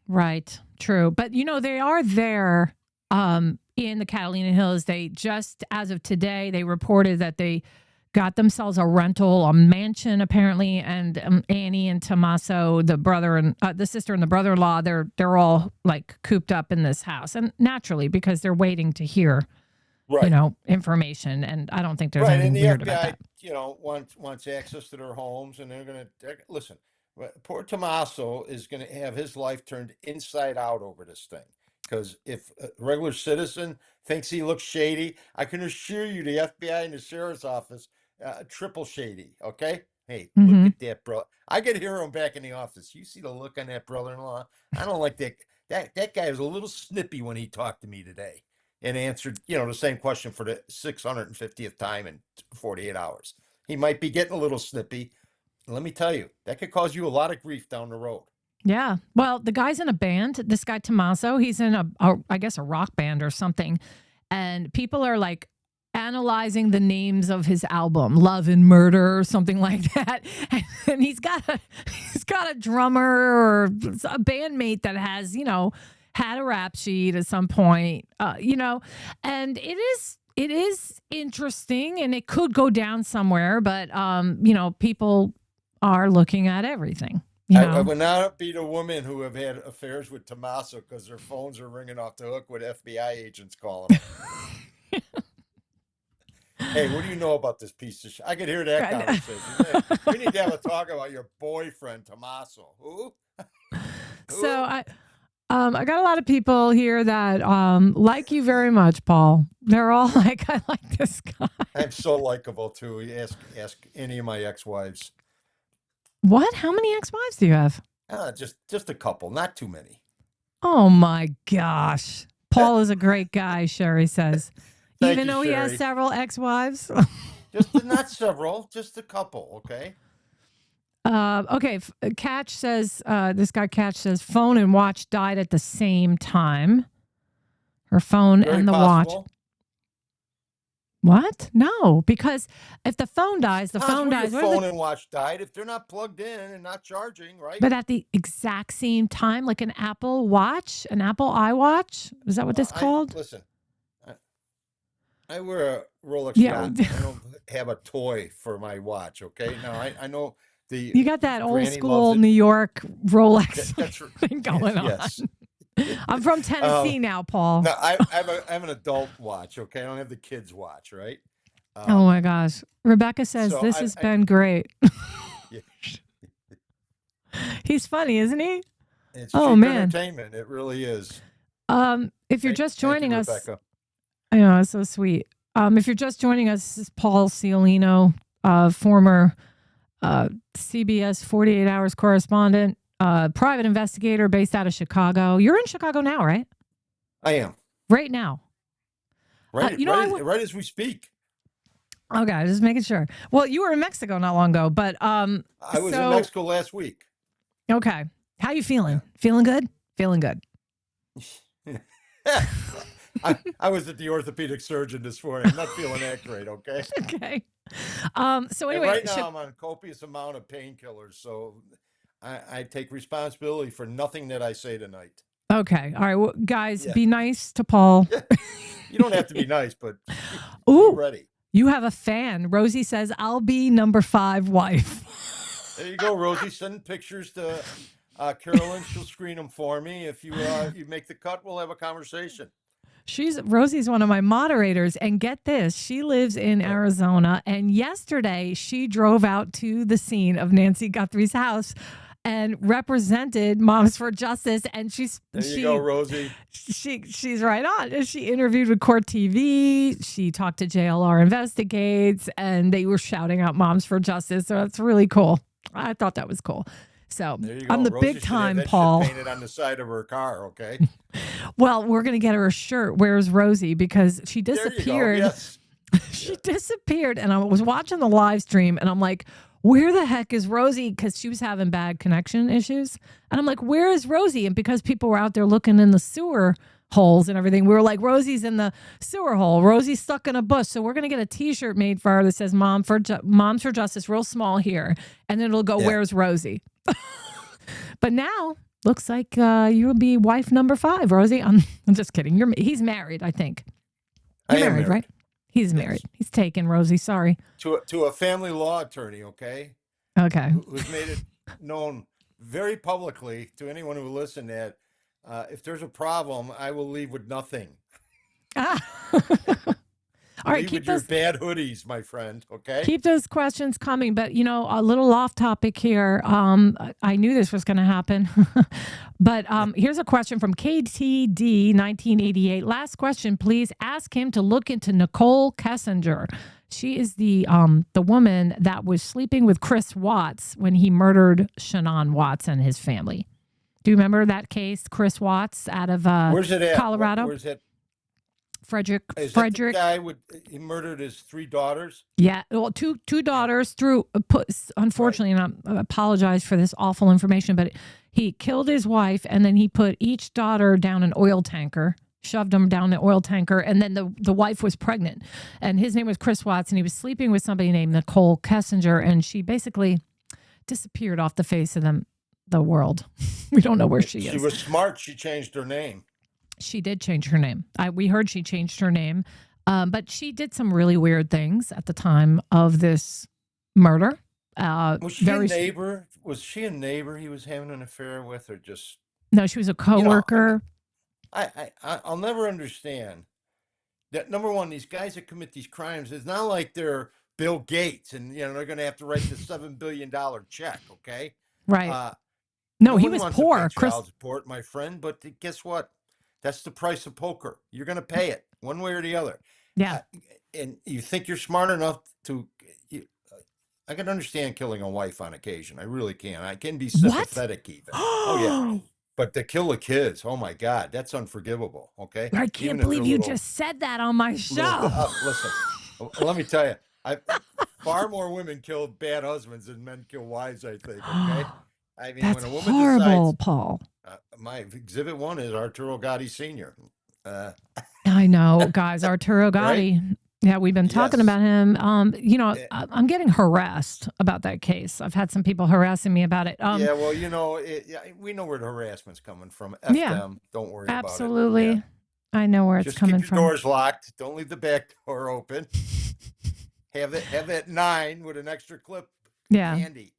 Right. True. But, they are there in the Catalina Hills. They just, as of today, they reported that they got themselves a rental, a mansion, apparently, and Annie and Tommaso, the brother and the sister and the brother-in-law, they're all like cooped up in this house, and naturally because they're waiting to hear, information, and I don't think there's anything weird about that. Wants access to their homes, and they're listen. Poor Tommaso is going to have his life turned inside out over this thing. Because if a regular citizen thinks he looks shady, I can assure you the FBI and the sheriff's office, triple shady, okay? Hey, look at that, bro. I could hear him back in the office. You see the look on that brother-in-law? I don't like that. That guy was a little snippy when he talked to me today and answered, the same question for the 650th time in 48 hours. He might be getting a little snippy. Let me tell you, that could cause you a lot of grief down the road. Yeah. Well, the guy's in a band. This guy, Tommaso, he's in I guess a rock band or something. And people are like analyzing the names of his album, Love and Murder or something like that. And he's got a drummer or a bandmate that has, had a rap sheet at some point, and it is interesting and it could go down somewhere, but, people are looking at everything. You I know, would not be the women who have had affairs with Tommaso because their phones are ringing off the hook with FBI agents calling them. Hey, what do you know about this piece of shit? I could hear that conversation. Hey, we need to have a talk about your boyfriend, Tommaso. Who? so I got a lot of people here that like you very much, Paul. They're all like, I like this guy. I'm so likable too. You ask any of my ex-wives. What? How many ex-wives do you have? Just a couple, not too many. Oh my gosh. Paul is a great guy, Sherry says. Thank Even you, though he has Sherry. several ex-wives. Just not several, just a couple, okay? Okay, Catch says, this guy Catch says, phone and watch died at the same time. Her phone Very and the possible. watch. What? No, because if the phone dies, the phone dies. Your phone and watch died if they're not plugged in and not charging, right? But at the exact same time, like an Apple Watch, an Apple iWatch. Is that what this called? Listen, I wear a Rolex Yeah. yacht. I don't have a toy for my watch, okay? Now, I know you got that old Granny school loves it. New York Rolex That's thing going on. Yes. I'm from Tennessee now, Paul. No, I have an adult watch, okay? I don't have the kids' watch, right? Oh my gosh. Rebecca says, so this has been great. Yeah. He's funny, isn't he? It's Oh, cheap man. entertainment. It really is. If you're just joining us, Rebecca. I know, it's so sweet. If you're just joining us, this is Paul Ciolino, former CBS 48 Hours correspondent, private investigator based out of Chicago. You're in Chicago now, right? I am. Right now. Right as we speak. Okay, just making sure. Well, you were in Mexico not long ago, but I was in Mexico last week. Okay. How you feeling? Yeah. Feeling good? Feeling good. I was at the orthopedic surgeon this morning. I'm not feeling that great, okay? Okay. So anyway, right now I'm on a copious amount of painkillers, so I take responsibility for nothing that I say tonight. Okay. All right. Well, guys, be nice to Paul. You don't have to be nice, but be ready. You have a fan. Rosie says, I'll be number 5 wife. There you go, Rosie. Send pictures to Carolyn. She'll screen them for me. If you make the cut, we'll have a conversation. Rosie's one of my moderators, and get this, she lives in Arizona, and yesterday she drove out to the scene of Nancy Guthrie's house and represented Moms for Justice, and there you go, Rosie. She's right on. She interviewed with Court TV. She talked to JLR Investigates, and they were shouting out Moms for Justice. So that's really cool. I thought that was cool. So I'm the Rosie big time that Paul. Painted on the side of her car, okay? Well, we're gonna get her a shirt. Where's Rosie? Because she disappeared. Yes. She disappeared, and I was watching the live stream, and I'm like, where the heck is Rosie? Because she was having bad connection issues. And I'm like, where is Rosie? And because people were out there looking in the sewer holes and everything, we were like, Rosie's in the sewer hole. Rosie's stuck in a bush. So we're going to get a T-shirt made for her that says Moms for Justice, real small here. And then it'll go, where's Rosie? But now, looks like you'll be wife number 5, Rosie. I'm just kidding. He's married, I think. You're married, right? He's married. He's taken, Rosie. Sorry. To a family law attorney, okay? Okay. Who's made it known very publicly to anyone who will listen that if there's a problem, I will leave with nothing. All right, keep your bad hoodies, my friend, okay? Keep those questions coming. But, a little off topic here. I knew this was going to happen. But here's a question from KTD 1988. Last question, please. Ask him to look into Nicole Kessinger. She is the woman that was sleeping with Chris Watts when he murdered Shannon Watts and his family. Do you remember that case, Chris Watts out of Where's it at? Colorado? Where's it? Frederick. Is that the guy he murdered his 3 daughters? Yeah, well, two daughters unfortunately, and I apologize for this awful information, but he killed his wife, and then he put each daughter down an oil tanker, shoved them down the oil tanker, and then the wife was pregnant, and his name was Chris Watts, and he was sleeping with somebody named Nicole Kessinger, and she basically disappeared off the face of the world. We don't know where she is. She was smart. She changed her name. She did change her name. We heard she changed her name, but she did some really weird things at the time of this murder. Was she a neighbor? Was she a neighbor he was having an affair with, or just? No, she was a coworker. I'll never understand that. Number one, these guys that commit these crimes, it's not like they're Bill Gates and they're going to have to write the $7 billion check. Okay, right? No, he was poor. Child support, my friend. But guess what? That's the price of poker. You're going to pay it one way or the other. Yeah. And you think you're smart enough to? I can understand killing a wife on occasion. I really can. I can be sympathetic even. Oh yeah. But to kill the kids, oh my God, that's unforgivable. Okay. I can't believe you just said that on my show. Listen, let me tell you, far more women kill bad husbands than men kill wives, I think. Okay. I mean, that's when a woman horrible, decides, Paul. My exhibit 1 is Arturo Gotti Sr. I know, guys, Arturo Gotti. Right? Yeah, we've been talking about him. I'm getting harassed about that case. I've had some people harassing me about it. Yeah, well, we know where the harassment's coming from. F them. Don't worry about it. Absolutely. Yeah. I know where it's coming from. Just keep your doors locked. Don't leave the back door open. Have it 9 with an extra clip handy.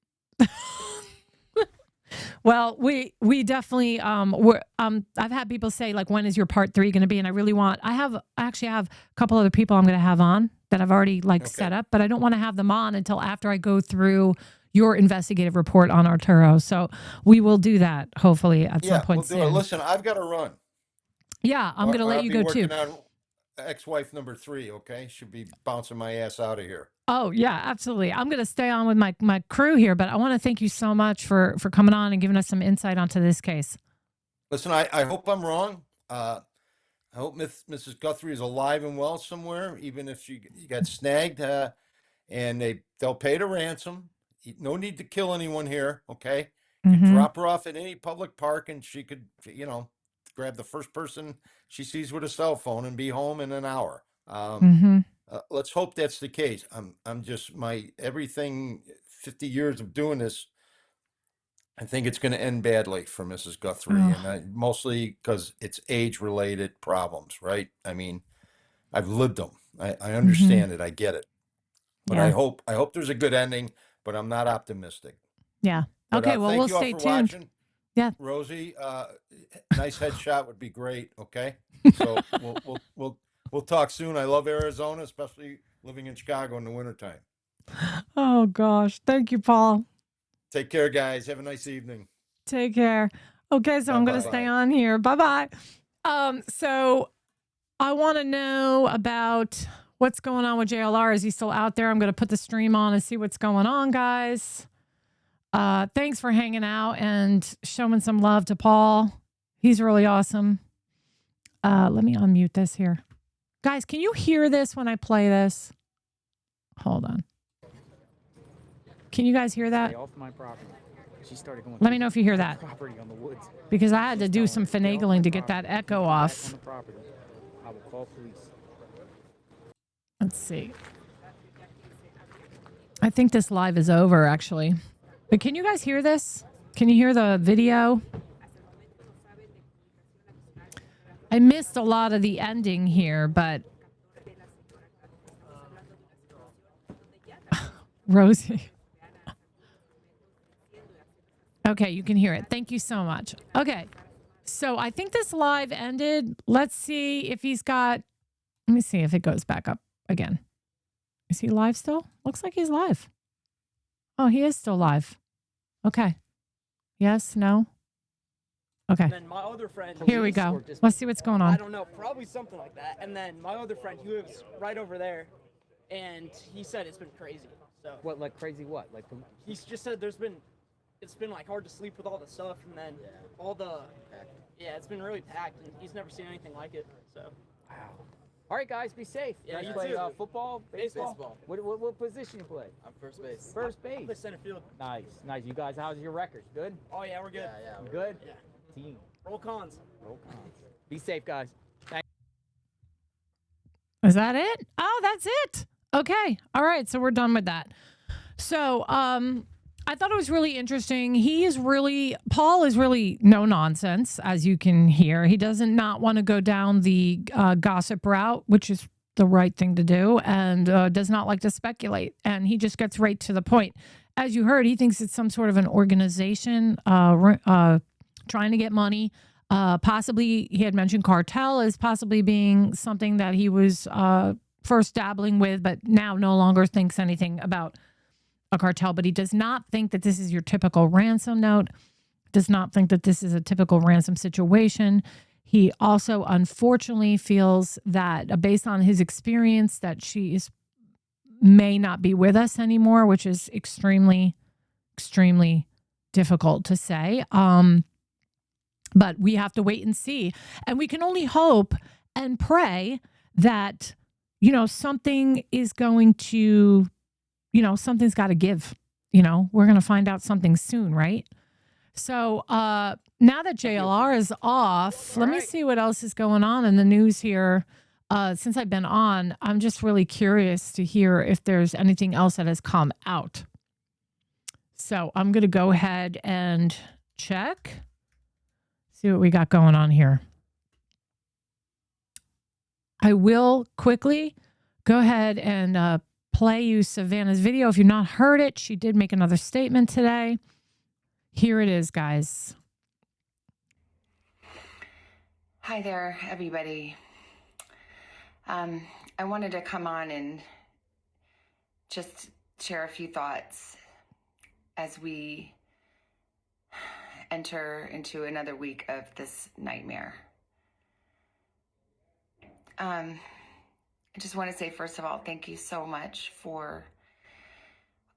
Well, we definitely I've had people say, like, when is your part 3 going to be? And I actually have a couple other people I'm going to have on that I've already set up, but I don't want to have them on until after I go through your investigative report on Arturo. So we will do that hopefully at some point soon. Listen, I've got to run. Yeah, I'm going to let you go too. Ex-wife number 3, okay? Should be bouncing my ass out of here. Oh, yeah, absolutely. I'm going to stay on with my crew here, but I want to thank you so much for coming on and giving us some insight onto this case. Listen, I hope I'm wrong. I hope Mrs. Guthrie is alive and well somewhere, even if she got snagged, and they'll pay the ransom. No need to kill anyone here, okay? You can drop her off at any public park, and she could, grab the first person she sees with a cell phone and be home in an hour. Let's hope that's the case. I'm just everything 50 years of doing this. I think it's going to end badly for Mrs. Guthrie, and mostly because it's age-related problems, right? I mean, I've lived them. I understand it. I get it. But I hope there's a good ending. But I'm not optimistic. Yeah. Okay. Well, we'll stay tuned. Watching. Yeah. Rosie, nice headshot would be great. Okay. So we'll talk soon. I love Arizona, especially living in Chicago in the wintertime. Oh gosh. Thank you, Paul. Take care, guys. Have a nice evening. Take care. Okay. So I'm going to stay on here. Bye-bye. So I want to know about what's going on with JLR. Is he still out there? I'm going to put the stream on and see what's going on, guys. Thanks for hanging out and showing some love to Paul. He's really awesome. Let me unmute this here. Guys, can you hear this when I play this? Hold on. Can you guys hear that? Off my property. She started going. Let me know if you hear that. Property on the woods. Because I had to do some finagling to get that echo off. I will call police. Let's see. I think this live is over, actually. But can you guys hear this? Can you hear the video? I missed a lot of the ending here, but... Rosie. Okay, you can hear it. Thank you so much. Okay, so I think this live ended. Let's see if he's got... Let me see if it goes back up again. Is he live still? Looks like he's live. Oh, he is still live. Okay. Yes, no? Okay. And then my other friend... Here we go. Let's see what's going on. I don't know. Probably something like that. And then my other friend, he lives right over there. And he said it's been crazy. So what, like crazy what? Like he's just said it's been like hard to sleep with all the stuff. And then all the... Yeah, it's been really packed. And he's never seen anything like it. So... Wow. All right, guys, be safe. Yeah, you play football, baseball. What position you play? I'm first base. First base. I play center field. Nice. You guys, how's your records? Good? Oh, yeah, we're good. Yeah. Good? Yeah. Team. Roll cons. Be safe, guys. Thanks. Is that it? Oh, that's it. Okay. All right. So we're done with that. So, I thought it was really interesting. Paul is really no nonsense, as you can hear. He doesn't not want to go down the gossip route, which is the right thing to do, and does not like to speculate. And he just gets right to the point. as you heard, he thinks it's some sort of an organization trying to get money. Possibly, he had mentioned cartel as possibly being something that he was first dabbling with, but now no longer thinks anything about a cartel. But he does not think that this is your typical ransom note, does not think that this is a typical ransom situation. He also, unfortunately, feels that based on his experience, that she may not be with us anymore, which is extremely, extremely difficult to say. But we have to wait and see. And we can only hope and pray that, something is going to, something's got to give. We're going to find out something soon, right? So now that JLR is off, let me see what else is going on in the news here. Since I've been on, I'm just really curious to hear if there's anything else that has come out. So I'm going to go ahead and check. See what we got going on here. I will quickly go ahead and play you Savannah's video. If you've not heard it, she did make another statement today. Here it is, guys. Hi there, everybody. I wanted to come on and just share a few thoughts as we enter into another week of this nightmare. I just want to say, first of all, thank you so much for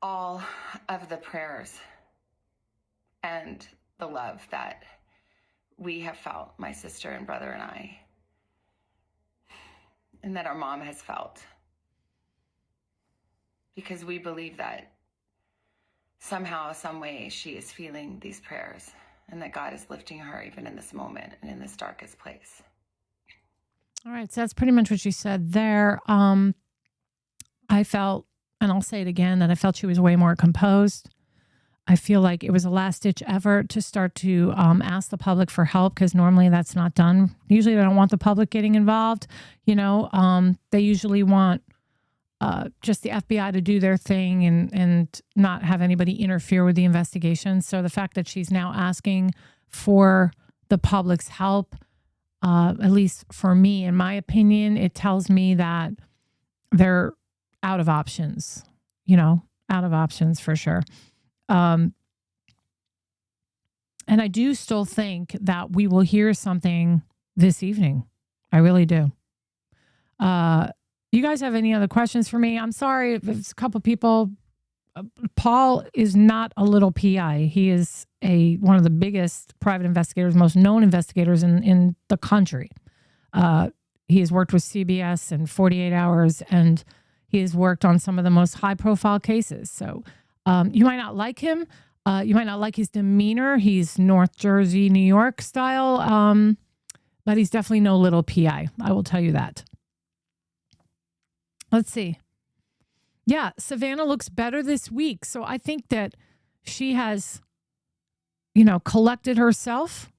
all of the prayers and the love that we have felt, my sister and brother and I, and that our mom has felt. Because we believe that somehow, some way, she is feeling these prayers and that God is lifting her even in this moment and in this darkest place. All right, so that's pretty much what she said there. I felt, and I'll say it again, that I felt she was way more composed. I feel like it was a last-ditch effort to start to ask the public for help, because normally that's not done. Usually they don't want the public getting involved. They usually want just the FBI to do their thing and not have anybody interfere with the investigation. So the fact that she's now asking for the public's help, at least for me, in my opinion, it tells me that they're out of options, out of options for sure. And I do still think that we will hear something this evening. I really do. You guys have any other questions for me? I'm sorry if it's a couple people. Paul is not a little PI. He is one of the biggest private investigators, most known investigators in the country. He has worked with CBS and 48 Hours, and he has worked on some of the most high-profile cases. So you might not like him. You might not like his demeanor. He's North Jersey, New York style, but he's definitely no little PI. I will tell you that. Let's see. Yeah, Savannah looks better this week. So I think that she has, collected herself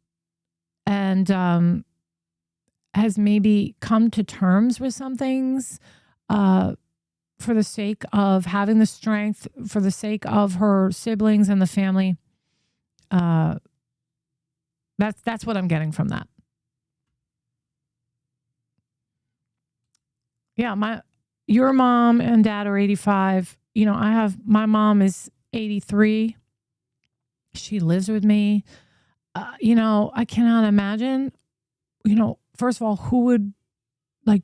and has maybe come to terms with some things for the sake of having the strength, for the sake of her siblings and the family. That's what I'm getting from that. Yeah, your mom and dad are 85. My mom is 83. She lives with me. I cannot imagine, first of all, who would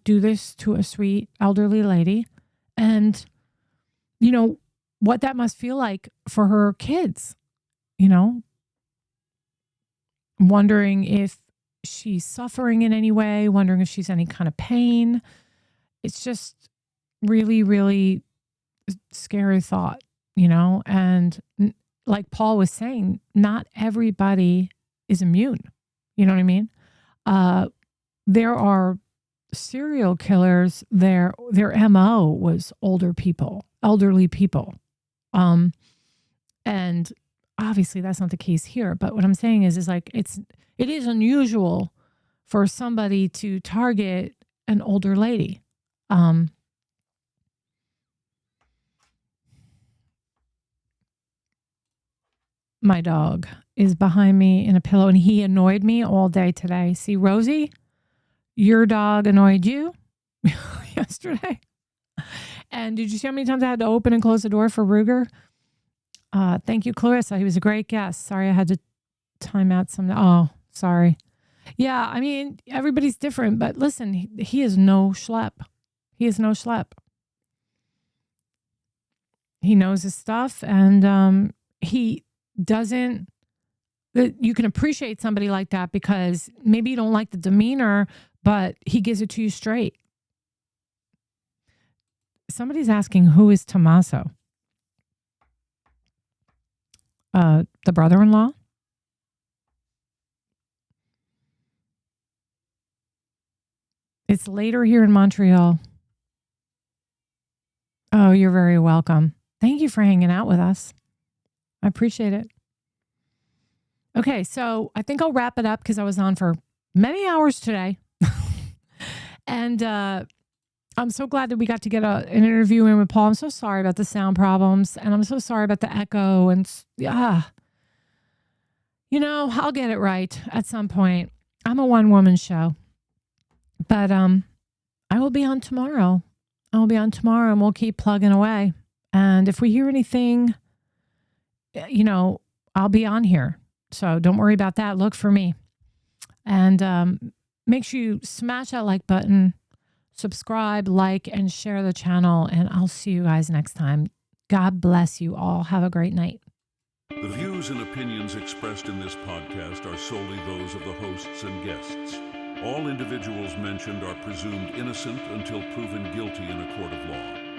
do this to a sweet elderly lady, and, what that must feel like for her kids, wondering if she's suffering in any way, wondering if she's any kind of pain. It's just really, really scary thought, and like Paul was saying, not everybody is immune. You know what I mean? There are serial killers. Their MO was elderly people. And obviously that's not the case here. But what I'm saying is it is unusual for somebody to target an older lady. my dog, is behind me in a pillow, and he annoyed me all day today. See, Rosie, your dog annoyed you yesterday. And did you see how many times I had to open and close the door for Ruger? Thank you, Clarissa. He was a great guest. Sorry I had to time out some. Oh, sorry. Yeah, I mean, everybody's different, but listen, he is no schlep. He is no schlep. He knows his stuff, and he doesn't. You can appreciate somebody like that because maybe you don't like the demeanor, but he gives it to you straight. Somebody's asking, who is Tommaso? The brother-in-law? It's later here in Montreal. Oh, you're very welcome. Thank you for hanging out with us. I appreciate it. Okay, so I think I'll wrap it up because I was on for many hours today. And I'm so glad that we got to get an interview in with Paul. I'm so sorry about the sound problems, and I'm so sorry about the echo. And I'll get it right at some point. I'm a one-woman show. But I will be on tomorrow. And we'll keep plugging away. And if we hear anything, I'll be on here. So don't worry about that. Look for me. And make sure you smash that like button, subscribe, like, and share the channel. And I'll see you guys next time. God bless you all. Have a great night. The views and opinions expressed in this podcast are solely those of the hosts and guests. All individuals mentioned are presumed innocent until proven guilty in a court of law.